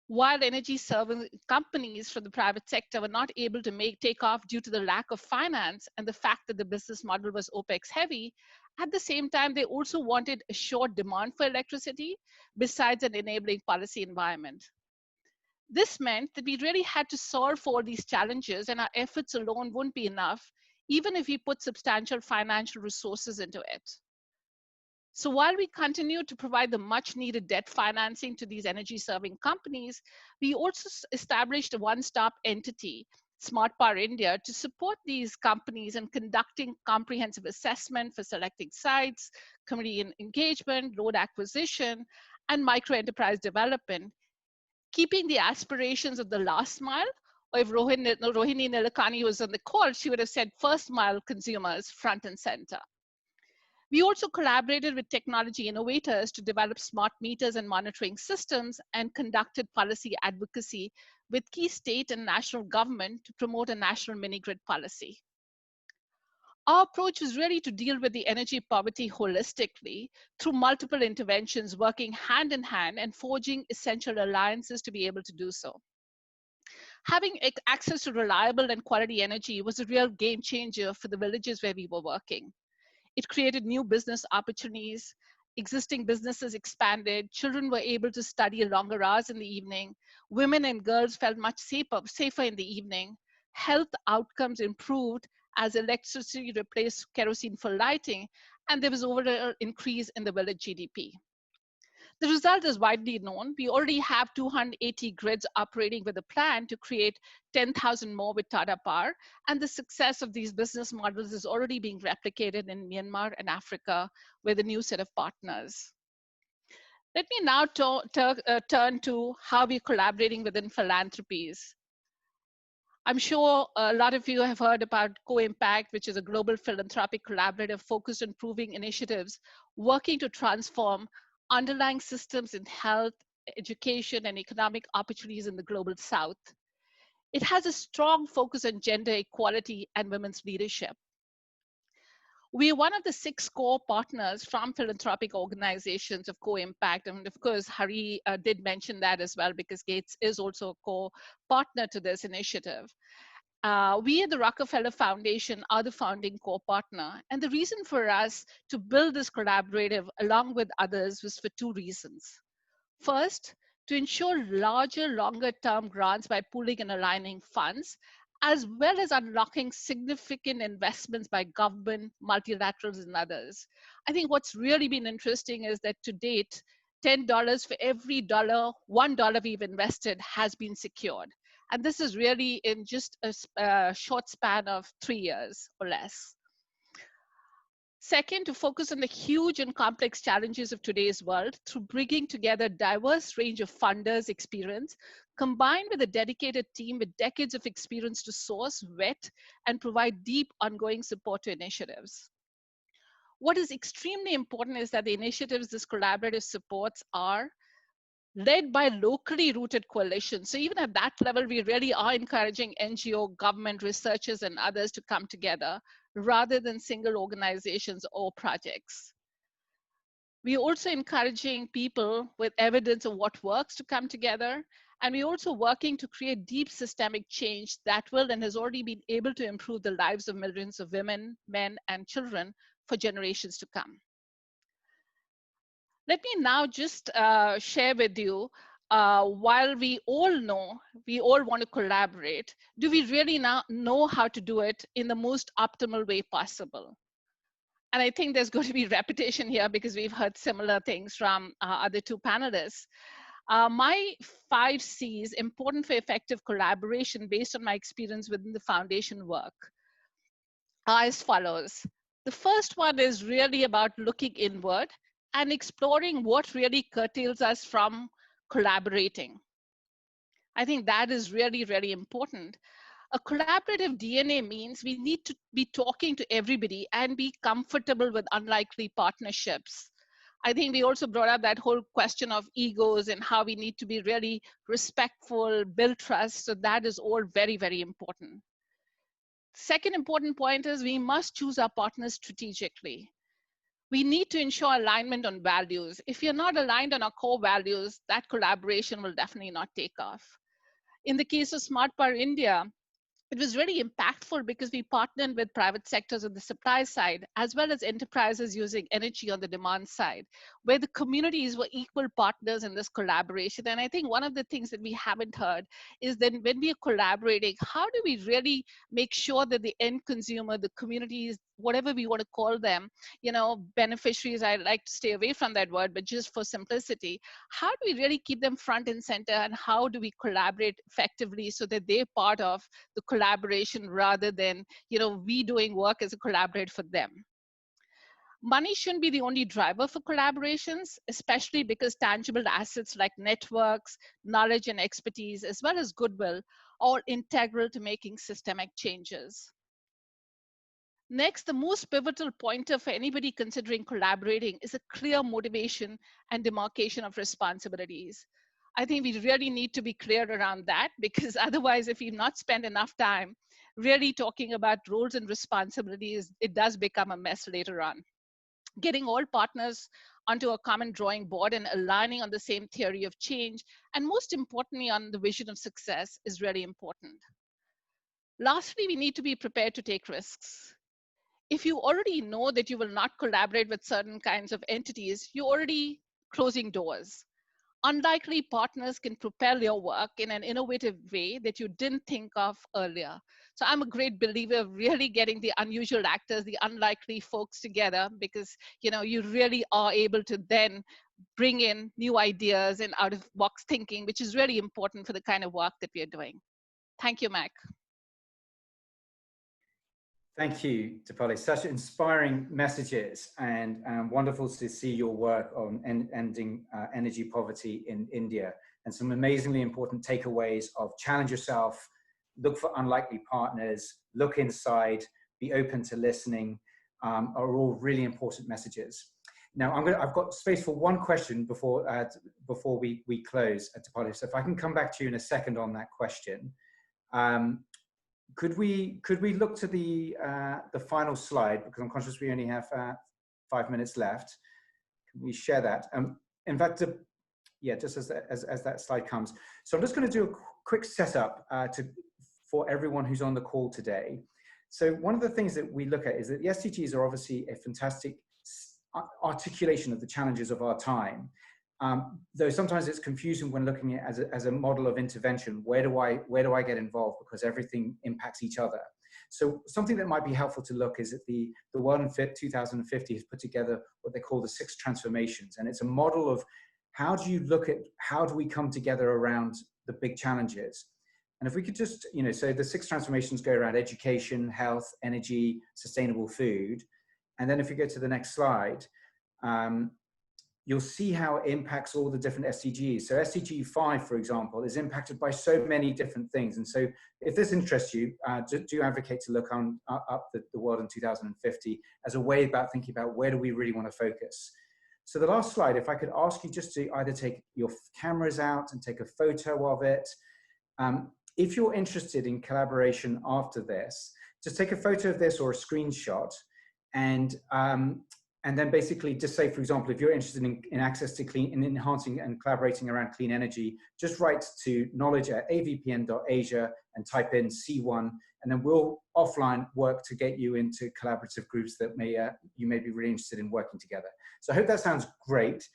While energy serving companies from the private sector were not able to take off due to the lack of finance and the fact that the business model was OPEX heavy, at the same time, they also wanted assured demand for electricity besides an enabling policy environment. This meant that we really had to solve for these challenges, and our efforts alone wouldn't be enough, even if we put substantial financial resources into it. So while we continue to provide the much needed debt financing to these energy serving companies, we also established a one-stop entity, Smart Power India, to support these companies in conducting comprehensive assessment for selecting sites, community engagement, load acquisition, and micro-enterprise development, keeping the aspirations of the last mile, or if Rohini Nilekani was on the call, she would have said first mile consumers front and center. We also collaborated with technology innovators to develop smart meters and monitoring systems and conducted policy advocacy with key state and national government to promote a national mini-grid policy. Our approach was really to deal with the energy poverty holistically through multiple interventions, working hand in hand and forging essential alliances to be able to do so. Having access to reliable and quality energy was a real game changer for the villages where we were working. It created new business opportunities, existing businesses expanded, children were able to study longer hours in the evening, women and girls felt much safer in the evening, health outcomes improved as electricity replaced kerosene for lighting, and there was overall increase in the village GDP. The result is widely known. We already have 280 grids operating with a plan to create 10,000 more with Tata Power. And the success of these business models is already being replicated in Myanmar and Africa with a new set of partners. Let me now turn to how we're collaborating within philanthropies. I'm sure a lot of you have heard about Co-Impact, which is a global philanthropic collaborative focused on proving initiatives working to transform underlying systems in health, education, and economic opportunities in the global south. It has a strong focus on gender equality and women's leadership. We are one of the 6 core partners from philanthropic organizations of Co-Impact. And of course, Hari did mention that as well, because Gates is also a core partner to this initiative. We at the Rockefeller Foundation are the founding core partner. And the reason for us to build this collaborative along with others was for 2 reasons. First, to ensure larger, longer term grants by pooling and aligning funds, as well as unlocking significant investments by government, multilaterals, and others. I think what's really been interesting is that to date, $10 for every $1 we've invested has been secured. And this is really in just a short span of 3 years or less. Second, to focus on the huge and complex challenges of today's world through bringing together a diverse range of funders' experience, combined with a dedicated team with decades of experience to source, vet, and provide deep ongoing support to initiatives. What is extremely important is that the initiatives this collaborative supports are led by locally rooted coalitions. So even at that level, we really are encouraging NGO, government, researchers, and others to come together rather than single organizations or projects. We're also encouraging people with evidence of what works to come together. And we're also working to create deep systemic change that will and has already been able to improve the lives of millions of women, men, and children for generations to come. Let me now just share with you, while we all want to collaborate, do we really now know how to do it in the most optimal way possible? And I think there's going to be repetition here because we've heard similar things from other 2 panelists. My 5 C's, important for effective collaboration based on my experience within the foundation work, are as follows. The first one is really about looking inward and exploring what really curtails us from collaborating. I think that is really, really important. A collaborative DNA means we need to be talking to everybody and be comfortable with unlikely partnerships. I think we also brought up that whole question of egos and how we need to be really respectful, build trust. So that is all very, very important. Second important point is we must choose our partners strategically. We need to ensure alignment on values. If you're not aligned on our core values, that collaboration will definitely not take off. In the case of Smart Power India, it was really impactful because we partnered with private sectors on the supply side, as well as enterprises using energy on the demand side, where the communities were equal partners in this collaboration. And I think one of the things that we haven't heard is that when we are collaborating, how do we really make sure that the end consumer, the communities, whatever we want to call them, beneficiaries, I like to stay away from that word, but just for simplicity, how do we really keep them front and center, and how do we collaborate effectively so that they're part of the collaboration rather than, we doing work as a collaborator for them? Money shouldn't be the only driver for collaborations, especially because tangible assets like networks, knowledge, and expertise, as well as goodwill, are integral to making systemic changes. Next, the most pivotal pointer for anybody considering collaborating is a clear motivation and demarcation of responsibilities. I think we really need to be clear around that, because otherwise, if we've not spent enough time really talking about roles and responsibilities, it does become a mess later on. Getting all partners onto a common drawing board and aligning on the same theory of change, and most importantly, on the vision of success, is really important. Lastly, we need to be prepared to take risks. If you already know that you will not collaborate with certain kinds of entities, you're already closing doors. Unlikely partners can propel your work in an innovative way that you didn't think of earlier. So I'm a great believer of really getting the unusual actors, the unlikely folks together, because you really are able to then bring in new ideas and out of box thinking, which is really important for the kind of work that we are doing. Thank you, Mac. Thank you, Dipali. Such inspiring messages, and wonderful to see your work on ending energy poverty in India, and some amazingly important takeaways of challenge yourself, look for unlikely partners, look inside, be open to listening, are all really important messages. Now, I've got space for one question before we close, Dipali. So if I can come back to you in a second on that question. Could we look to the final slide, because I'm conscious we only have 5 minutes left. Can we share that? In fact, yeah, just as that slide comes. So I'm just going to do a quick setup for everyone who's on the call today. So one of the things that we look at is that the SDGs are obviously a fantastic articulation of the challenges of our time. Though sometimes it's confusing when looking at it as a model of intervention. Where do I get involved? Because everything impacts each other. So something that might be helpful to look is that the World in 2050 has put together what they call the 6 transformations, and it's a model of how do we come together around the big challenges. And if we could just, so the 6 transformations go around education, health, energy, sustainable food, and then if you go to the next slide. You'll see how it impacts all the different SDGs. So SDG 5, for example, is impacted by so many different things. And so if this interests you, do advocate to look up the World in 2050 as a way about thinking about where do we really want to focus. So the last slide, if I could ask you just to either take your cameras out and take a photo of it. If you're interested in collaboration after this, just take a photo of this or a screenshot, and then basically just say, for example, if you're interested in access to in enhancing and collaborating around clean energy, just write to knowledge@avpn.asia and type in C1, and then we'll offline work to get you into collaborative groups that you may be really interested in working together. So I hope that sounds great.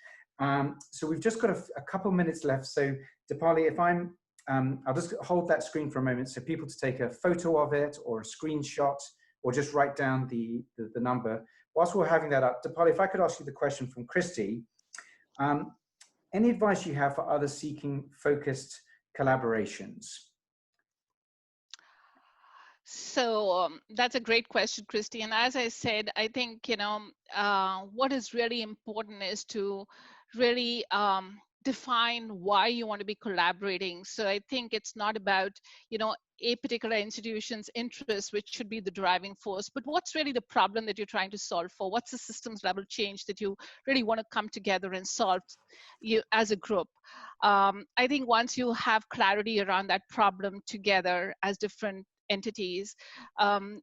So we've just got a couple minutes left. So Dipali, if I'll just hold that screen for a moment so people to take a photo of it or a screenshot or just write down the number. Whilst we're having that up, Dipali, if I could ask you the question from Christy, any advice you have for others seeking focused collaborations? So that's a great question, Christy. And as I said, I think, what is really important is to really define why you want to be collaborating. So I think it's not about, a particular institution's interest, which should be the driving force, but what's really the problem that you're trying to solve for? What's the systems level change that you really want to come together and solve as a group? I think once you have clarity around that problem together as different entities,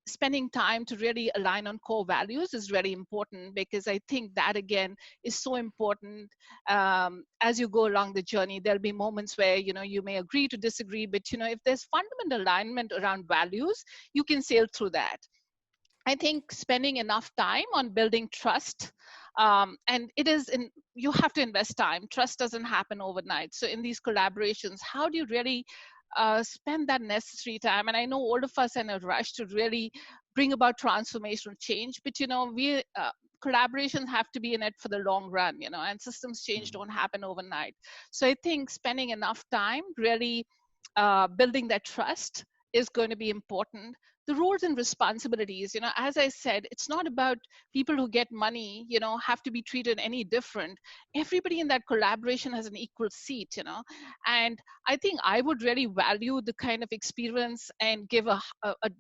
spending time to really align on core values is really important, because I think that again is so important. As you go along the journey, there'll be moments where you may agree to disagree, but if there's fundamental alignment around values, you can sail through that. I think spending enough time on building trust, and you have to invest time. Trust doesn't happen overnight. So in these collaborations, how do you really spend that necessary time? And I know all of us are in a rush to really bring about transformational change, but collaborations have to be in it for the long run, and systems change don't happen overnight. So I think spending enough time really building that trust is going to be important. The roles and responsibilities, as I said, it's not about people who get money, have to be treated any different. Everybody in that collaboration has an equal seat, and I think I would really value the kind of experience and give a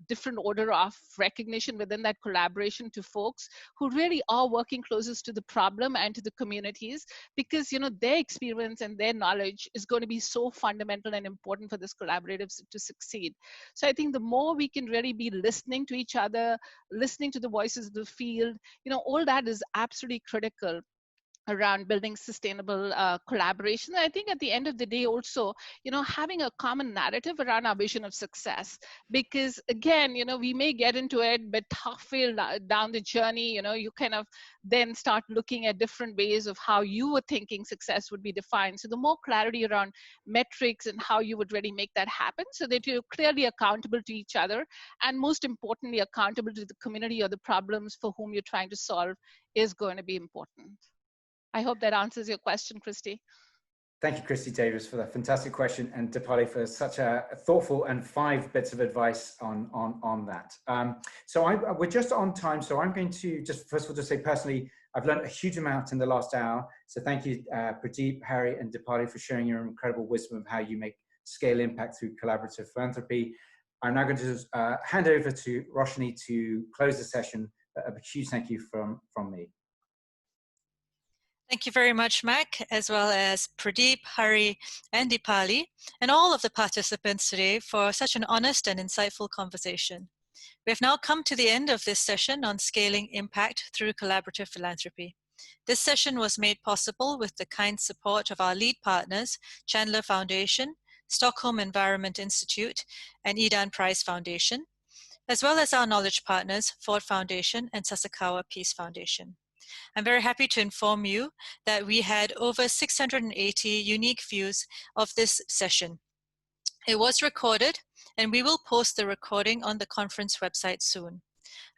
different order of recognition within that collaboration to folks who really are working closest to the problem and to the communities, because, their experience and their knowledge is going to be so fundamental and important for this collaborative to succeed. So I think the more we can really be listening to each other, listening to the voices of the field, all that is absolutely critical around building sustainable collaboration. I think at the end of the day also, having a common narrative around our vision of success, because again, we may get into it, but halfway down the journey, you kind of then start looking at different ways of how you were thinking success would be defined. So the more clarity around metrics and how you would really make that happen, so that you're clearly accountable to each other, and most importantly, accountable to the community or the problems for whom you're trying to solve, is going to be important. I hope that answers your question, Christy. Thank you, Christy Davis, for that fantastic question, and Dipali for such a thoughtful and 5 bits of advice on that. So we're just on time, so I'm going to just first of all just say personally, I've learned a huge amount in the last hour. So thank you, Pradeep, Harry, and Dipali for sharing your incredible wisdom of how you make scale impact through collaborative philanthropy. I'm now going to just, hand over to Roshni to close the session. A huge thank you from me. Thank you very much, Mac, as well as Pradeep, Hari, and Dipali, and all of the participants today for such an honest and insightful conversation. We have now come to the end of this session on scaling impact through collaborative philanthropy. This session was made possible with the kind support of our lead partners, Chandler Foundation, Stockholm Environment Institute, and Edan Prize Foundation, as well as our knowledge partners, Ford Foundation and Sasakawa Peace Foundation. I'm very happy to inform you that we had over 680 unique views of this session. It was recorded, and we will post the recording on the conference website soon.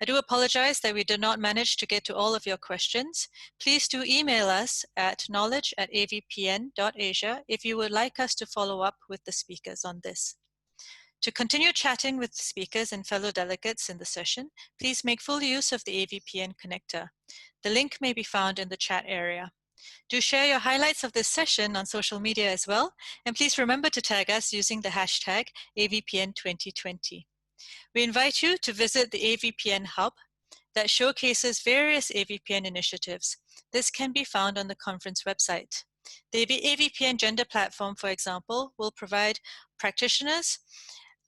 I do apologize that we did not manage to get to all of your questions. Please do email us at knowledge@avpn.asia if you would like us to follow up with the speakers on this. To continue chatting with the speakers and fellow delegates in the session, please make full use of the AVPN connector. The link may be found in the chat area. Do share your highlights of this session on social media as well, and please remember to tag us using the hashtag AVPN2020. We invite you to visit the AVPN Hub that showcases various AVPN initiatives. This can be found on the conference website. The AVPN Gender Platform, for example, will provide practitioners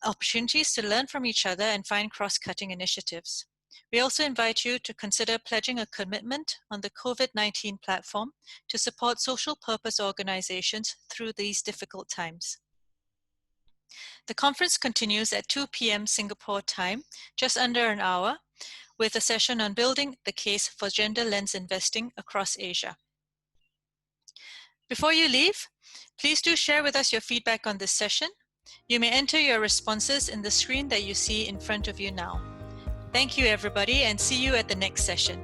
opportunities to learn from each other and find cross-cutting initiatives. We also invite you to consider pledging a commitment on the COVID-19 platform to support social purpose organizations through these difficult times. The conference continues at 2 p.m. Singapore time, just under an hour, with a session on building the case for gender lens investing across Asia. Before you leave, please do share with us your feedback on this session. You may enter your responses in the screen that you see in front of you now. Thank you, everybody, and see you at the next session.